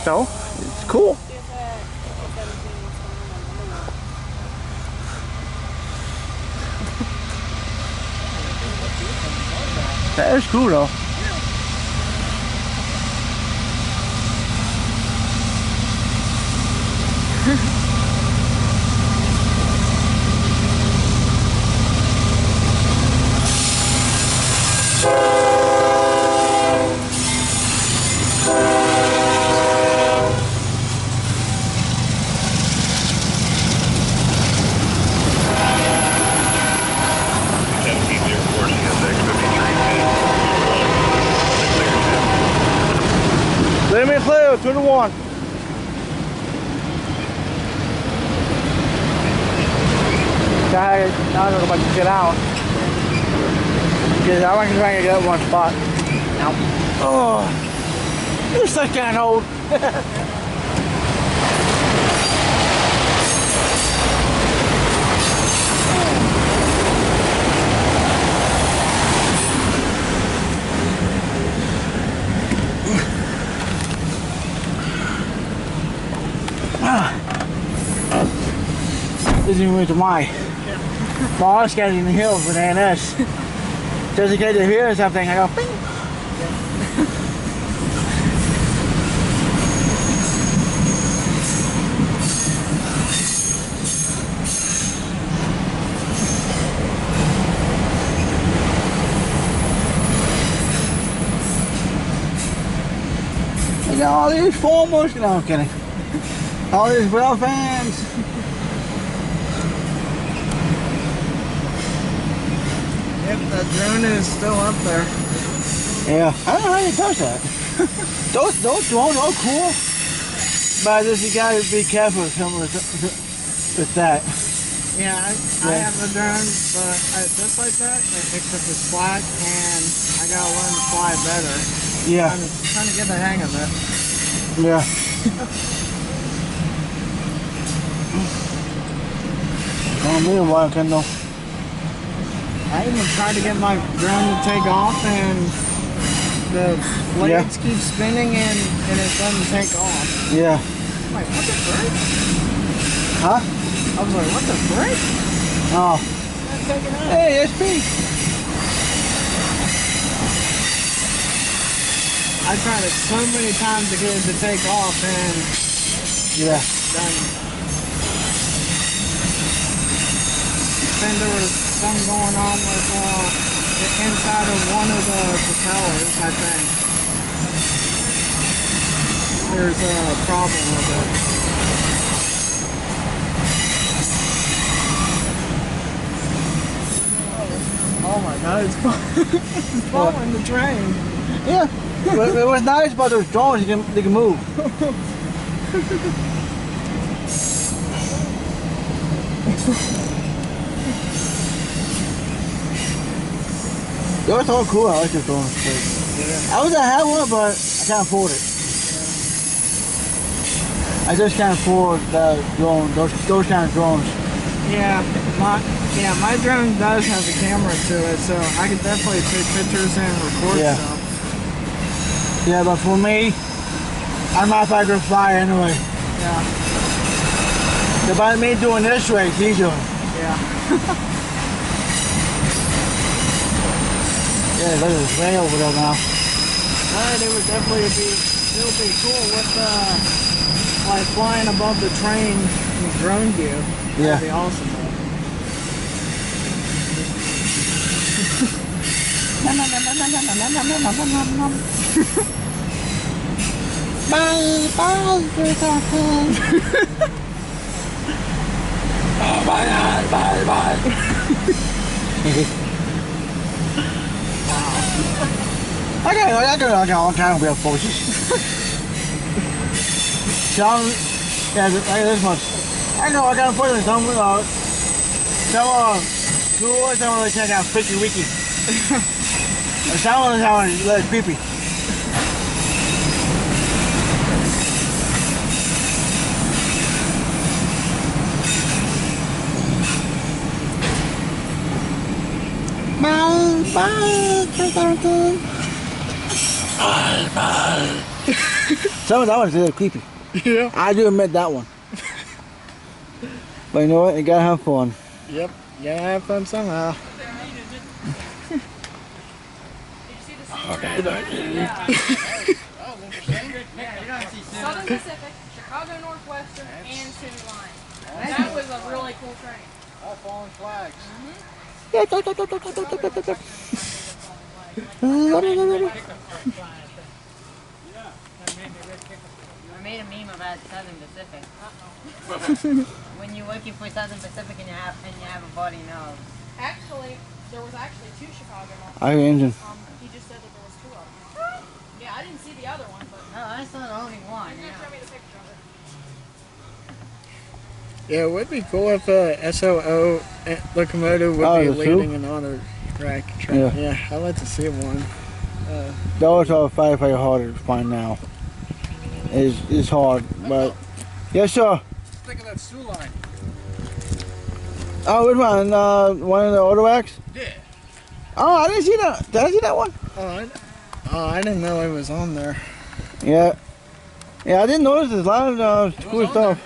So, it's cool. That is cool though. Let me clear 2 to 1. I don't know about to get out. Because I reckon I can get one spot. Nope. Oh, you're such an old. This is even to my boss getting in the hills with ANS. Just in case they hear something, I go bing. You got all these formers, no, I'm kidding. All these well fans. Yep, the drone is still up there. Yeah, I don't know how you does that. those drones are cool, but just you gotta be careful with that. Yeah, I have a drone, but just like that, except it's flat, and I gotta learn to fly better. Yeah. I'm trying to get the hang of it. Yeah. Don't need a while, Kendall. I even tried to get my drone to take off, and the blades keep spinning, and it doesn't take off. Yeah. I'm like, what the frick? Huh? I was like, what the frick? Oh. It's not taking off. Hey, SP. I tried it so many times to get it to take off, and done. Then there was something going on with the inside of one of the propellers, I think. There's a problem with it. Oh my god, it's following the train. Yeah. But what's nice about those drones, they can move. Those are cool. I like those drones. Yeah. I was gonna have one, but I can't afford it. I just can't afford the drone. Those kind of drones. Yeah, my drone does have a camera to it, so I can definitely take pictures and record stuff. Yeah, but for me, I'm not going to fly anyway. Yeah. About me doing this race, he's doing. Yeah. Yeah, look at this way over there now. Alright, it would definitely still be cool with like flying above the train in drone view. Yeah. That'd be awesome. Bye, bye, good talking. Oh my god, bye, bye. I got all kinds of weird poses. Yeah, like this much. I know I got to put in some really check out freaky wiki. Someone sound a little creepy. Bye, bye, bye, bye. Some of that one's a little creepy. Yeah. I do admit that one. But you know what? You gotta have fun. Yep. You gotta have fun somehow. Okay. Southern Pacific, Chicago Northwestern, and City Line. That was a really cool train. All fallen flags. I made a meme about Southern Pacific. When you're looking for Southern Pacific and you have a body nose. Actually, there was actually 2 Chicago Northwestern. I engine. He just said that there was 2 of them. Yeah, I didn't see the other one, but No, I saw only one. you didn't show me the picture of it. Yeah, it would be cool if a SOO locomotive would be the leading an auto rack train. Yeah. Yeah, I'd like to see one. Those are firefighter harder to find now. It's hard, but yes, sir. Think of that Sioux line. Oh, which one? One of the Autoracks? Yeah. Oh, I didn't see that. Did I see that one? I didn't know it was on there. Yeah. Yeah, I didn't notice there's a lot of cool stuff.